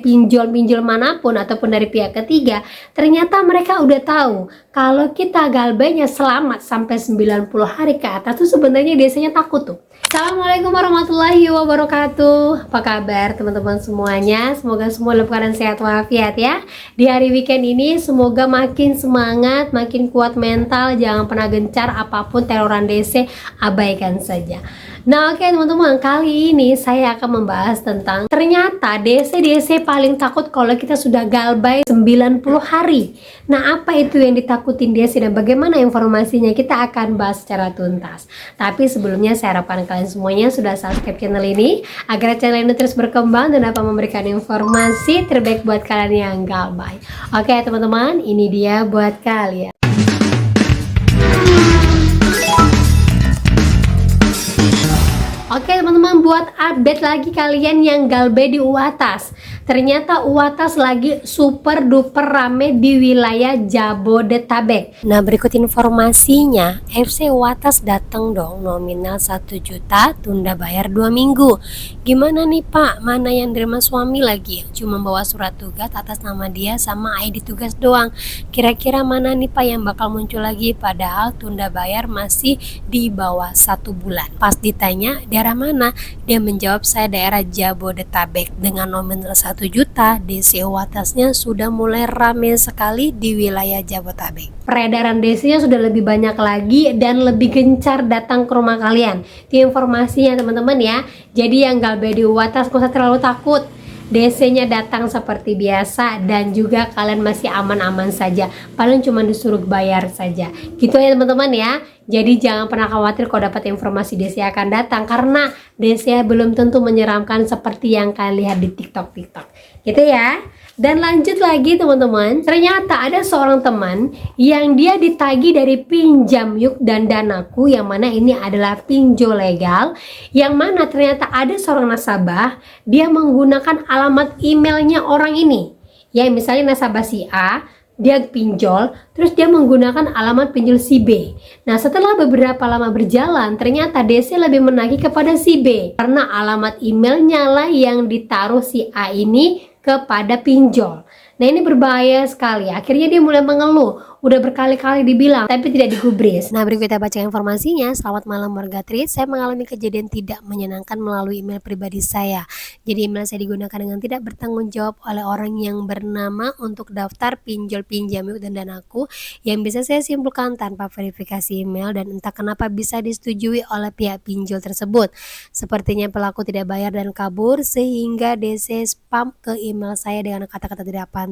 pinjol-pinjol manapun ataupun dari pihak ketiga, ternyata mereka udah tahu kalau kita galbainya selamat sampai 90 hari ke atas tuh sebenarnya biasanya takut tuh. Assalamualaikum warahmatullahi wabarakatuh. Apa kabar teman-teman semuanya? Semoga semua dalam keadaan sehat walafiat ya. Di hari weekend ini semoga makin semangat, makin kuat mental. Jangan pernah gencar, apapun teroran DC abaikan saja. Nah oke teman-teman, kali ini saya akan membahas tentang ternyata DC paling takut kalau kita sudah galbay 90 hari. Nah apa itu yang ditakutin DC dan bagaimana informasinya, kita akan bahas secara tuntas. Tapi sebelumnya saya harapkan kalian semuanya sudah subscribe channel ini agar channel ini terus berkembang dan dapat memberikan informasi terbaik buat kalian yang galbay. Oke teman-teman, ini dia buat kalian. Oke teman-teman, buat update lagi kalian yang galbay di Uwatas. Ternyata Uwatas lagi super duper rame di wilayah Jabodetabek. Nah berikut informasinya, FC Uwatas datang dong, nominal 1 juta, tunda bayar 2 minggu. Gimana nih Pak, mana yang terima suami lagi? Cuma bawa surat tugas atas nama dia sama ID tugas doang. Kira-kira mana nih Pak yang bakal muncul lagi? Padahal tunda bayar masih di bawah 1 bulan. Pas ditanya daerah mana, dia menjawab saya daerah Jabodetabek. Dengan nominal 1 juta, DC Uwatasnya sudah mulai rame sekali di wilayah Jabodetabek. Peredaran DC-nya sudah lebih banyak lagi dan lebih gencar datang ke rumah kalian. Itu informasinya teman-teman ya. Jadi yang galbay di Uwatas gak usah terlalu takut. DC-nya datang seperti biasa dan juga kalian masih aman-aman saja. Paling cuma disuruh bayar saja. Gitu ya teman-teman ya. Jadi jangan pernah khawatir kalau dapat informasi DC akan datang, karena DC belum tentu menyeramkan seperti yang kalian lihat di TikTok. Gitu ya. Dan lanjut lagi teman-teman, ternyata ada seorang teman yang dia ditagih dari Pinjam Yuk dan Danaku, yang mana ini adalah pinjol legal, yang mana ternyata ada seorang nasabah, dia menggunakan alamat emailnya orang ini. Ya misalnya nasabah si A, dia pinjol, terus dia menggunakan alamat pinjol si B. Nah setelah beberapa lama berjalan, ternyata DC lebih menagih kepada si B, karena alamat emailnya lah yang ditaruh si A ini kepada pinjol. Nah ini berbahaya sekali. Akhirnya dia mulai mengeluh, udah berkali-kali dibilang tapi tidak digubris. Nah berikut kita baca informasinya. Selamat malam warga Tri, saya mengalami kejadian tidak menyenangkan melalui email pribadi saya. Jadi email saya digunakan dengan tidak bertanggung jawab oleh orang yang bernama untuk daftar pinjol Pinjam Yuk dan Danaku, yang bisa saya simpulkan tanpa verifikasi email dan entah kenapa bisa disetujui oleh pihak pinjol tersebut. Sepertinya pelaku tidak bayar dan kabur sehingga DC spam ke email saya dengan kata-kata tidak pantas.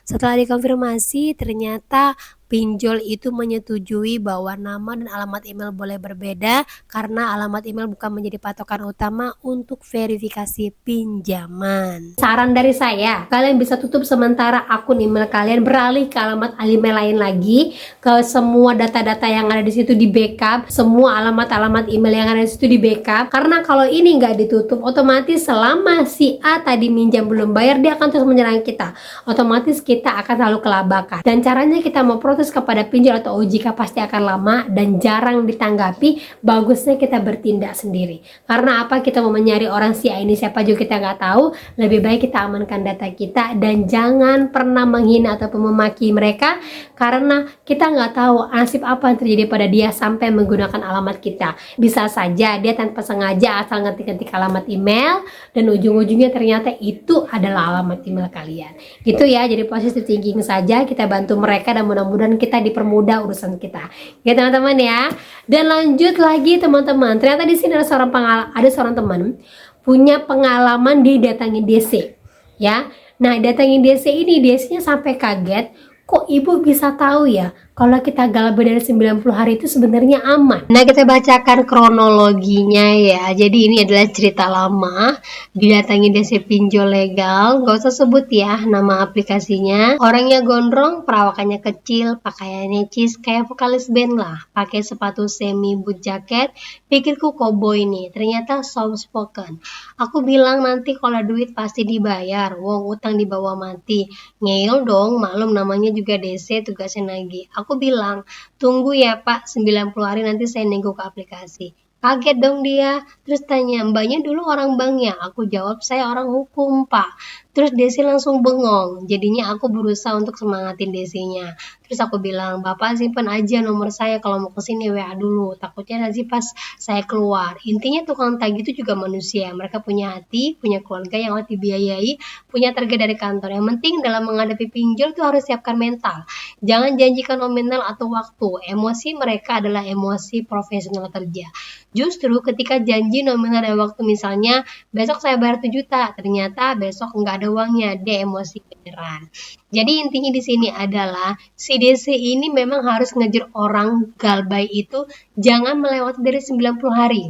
Setelah dikonfirmasi, ternyata pinjol itu menyetujui bahwa nama dan alamat email boleh berbeda karena alamat email bukan menjadi patokan utama untuk verifikasi pinjaman. Saran dari saya, kalian bisa tutup sementara akun email kalian, beralih ke alamat email lain lagi, ke semua data-data yang ada di situ di backup, semua alamat-alamat email yang ada di situ di backup, karena kalau ini nggak ditutup, otomatis selama si A tadi minjam belum bayar, dia akan terus menyerang kita. Otomatis kita akan selalu kelabakan. Dan caranya kita mau protes kepada pinjol atau OJK pasti akan lama dan jarang ditanggapi. Bagusnya kita bertindak sendiri. Karena apa? Kita mau mencari orang si A ini siapa juga kita nggak tahu. Lebih baik kita amankan data kita dan jangan pernah menghina ataupun memaki mereka, karena kita nggak tahu nasib apa yang terjadi pada dia sampai menggunakan alamat kita. Bisa saja dia tanpa sengaja asal ngetik-ngetik alamat email dan ujung-ujungnya ternyata itu adalah alamat email kalian. Gitu ya. Jadi positive thinking saja, kita bantu mereka dan mudah-mudahan kita dipermudah urusan kita. Ya teman-teman ya. Dan lanjut lagi teman-teman. Ternyata di sini ada seorang teman punya pengalaman didatangi DC. Ya. Nah, datangin DC ini, DC-nya sampai kaget, kok ibu bisa tahu ya kalau kita galbay dari 90 hari itu sebenarnya aman. Nah kita bacakan kronologinya ya. Jadi ini adalah cerita lama, didatangi DC pinjol legal, gak usah sebut ya nama aplikasinya. Orangnya gondrong, perawakannya kecil, pakaiannya cheese kayak vokalis band lah, pakai sepatu semi boot jacket. Pikirku koboi nih, ternyata soft spoken. Aku bilang nanti kalau duit pasti dibayar, wong utang dibawa mati. Ngeyel dong, maklum namanya juga DC, tugasnya nagih. Aku bilang, tunggu ya Pak, 90 hari nanti saya nego ke aplikasi. Kaget dong dia, terus tanya, mbaknya dulu orang bank ya? Aku jawab, saya orang hukum Pak. Terus Desi langsung bengong. Jadinya aku berusaha untuk semangatin Desinya. Terus aku bilang, Bapak simpen aja nomor saya kalau mau kesini WA dulu. Takutnya nanti pas saya keluar. Intinya tukang tagih itu juga manusia. Mereka punya hati, punya keluarga yang harus dibiayai, punya target dari kantor. Yang penting dalam menghadapi pinjol itu harus siapkan mental. Jangan janjikan nominal atau waktu. Emosi mereka adalah emosi profesional kerja. Justru ketika janji nominal dan waktu, misalnya besok saya bayar 7 juta, ternyata besok nggak ada uangnya, dia emosi beneran. Jadi intinya di sini adalah si DC ini memang harus ngejar orang galbay itu jangan melewati dari 90 hari.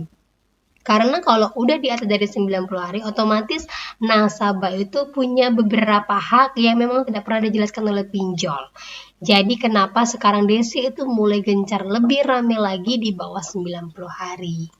Karena kalau udah di atas dari 90 hari, otomatis nasabah itu punya beberapa hak yang memang tidak pernah dijelaskan oleh pinjol. Jadi kenapa sekarang DC itu mulai gencar lebih rame lagi di bawah 90 hari.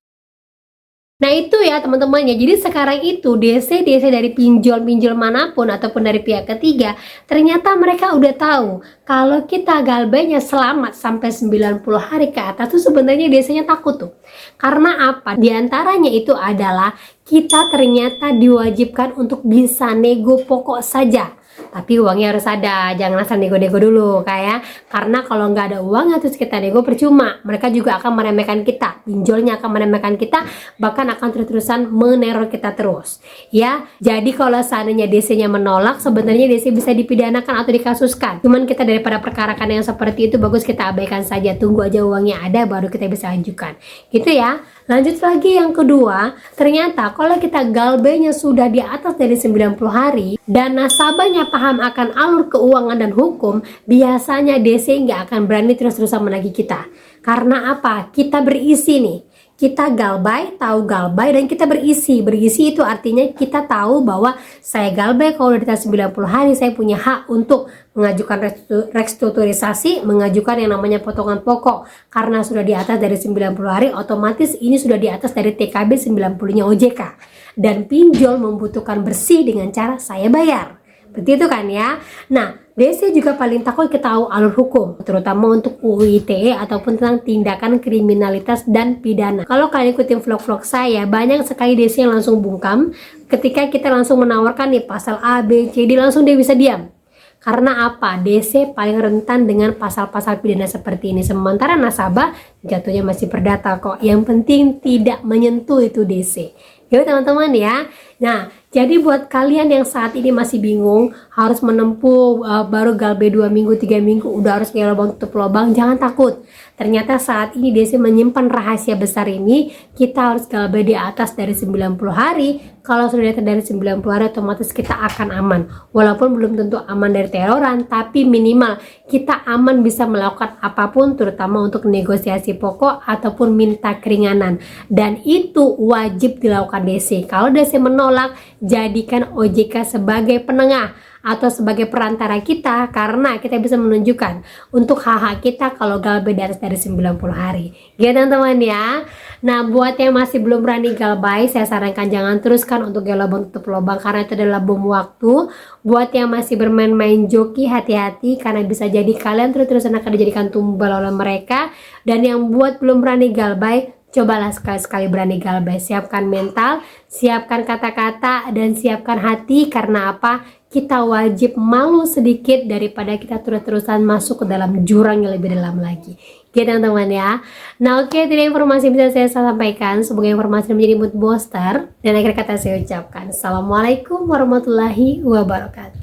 Nah itu ya teman-temannya, jadi sekarang itu DC dari pinjol-pinjol manapun ataupun dari pihak ketiga, ternyata mereka udah tahu kalau kita galbaynya selamat sampai 90 hari ke atas tuh sebenarnya DC-nya takut tuh. Karena apa? Di antaranya itu adalah kita ternyata diwajibkan untuk bisa nego pokok saja. Tapi uangnya harus ada, jangan asal nego-nego dulu kayak. Karena kalau nggak ada uangnya terus kita nego percuma. Mereka juga akan meremehkan kita, pinjolnya akan meremehkan kita, bahkan akan terus-terusan meneror kita terus. Ya, jadi kalau seandainya DC-nya menolak, sebenarnya DC bisa dipidanakan atau dikasuskan. Cuman kita daripada perkarakan yang seperti itu, bagus kita abaikan saja. Tunggu aja uangnya ada, baru kita bisa ajukan. Gitu ya. Lanjut lagi yang kedua, ternyata kalau kita galbaynya sudah di atas dari 90 hari dan nasabahnya paham akan alur keuangan dan hukum, biasanya DC nggak akan berani terus-terusan menagih kita. Karena apa? Kita berisi nih. Kita galbay, tahu galbay, dan kita berisi. Berisi itu artinya kita tahu bahwa saya galbay kalau di atas 90 hari saya punya hak untuk mengajukan restrukturisasi, mengajukan yang namanya potongan pokok. Karena sudah di atas dari 90 hari, otomatis ini sudah di atas dari TKB 90-nya OJK. Dan pinjol membutuhkan bersih dengan cara saya bayar. Seperti itu kan ya. Nah, DC juga paling takut kita tahu alur hukum, terutama untuk UU ITE ataupun tentang tindakan kriminalitas dan pidana. Kalau kalian ikutin vlog-vlog saya, banyak sekali DC yang langsung bungkam ketika kita langsung menawarkan nih pasal A, B, C, D, langsung dia bisa diam. Karena apa? DC paling rentan dengan pasal-pasal pidana seperti ini. Sementara nasabah jatuhnya masih perdata kok. Yang penting tidak menyentuh itu DC. Yuk teman-teman ya. Nah, jadi buat kalian yang saat ini masih bingung harus menempuh baru galbay 2 minggu 3 minggu udah harus kayak lubang tutup lubang, jangan takut. Ternyata saat ini DC menyimpan rahasia besar ini. Kita harus galbay di atas dari 90 hari. Kalau sudah di atas dari 90 hari otomatis kita akan aman. Walaupun belum tentu aman dari teroran, tapi minimal kita aman bisa melakukan apapun, terutama untuk negosiasi pokok ataupun minta keringanan. Dan itu wajib dilakukan DC. Kalau DC menolak, jadikan OJK sebagai penengah atau sebagai perantara kita, karena kita bisa menunjukkan untuk hak-hak kita kalau galbay di atas dari 90 hari. Gitu teman-teman ya. Nah, buat yang masih belum berani galbay, saya sarankan jangan teruskan untuk lubang tutup lubang karena itu adalah bom waktu. Buat yang masih bermain-main joki, hati-hati karena bisa jadi kalian terus-terusan akan dijadikan tumbal oleh mereka. Dan yang buat belum berani galbay, cobalah sekali-sekali berani galbay. Siapkan mental, siapkan kata-kata, dan siapkan hati. Karena apa? Kita wajib malu sedikit daripada kita terus-terusan masuk ke dalam jurang yang lebih dalam lagi. Gitu teman-teman ya. Nah oke, itu informasi yang bisa saya sampaikan. Semoga informasi menjadi mood booster. Dan akhir kata saya ucapkan Assalamualaikum warahmatullahi wabarakatuh.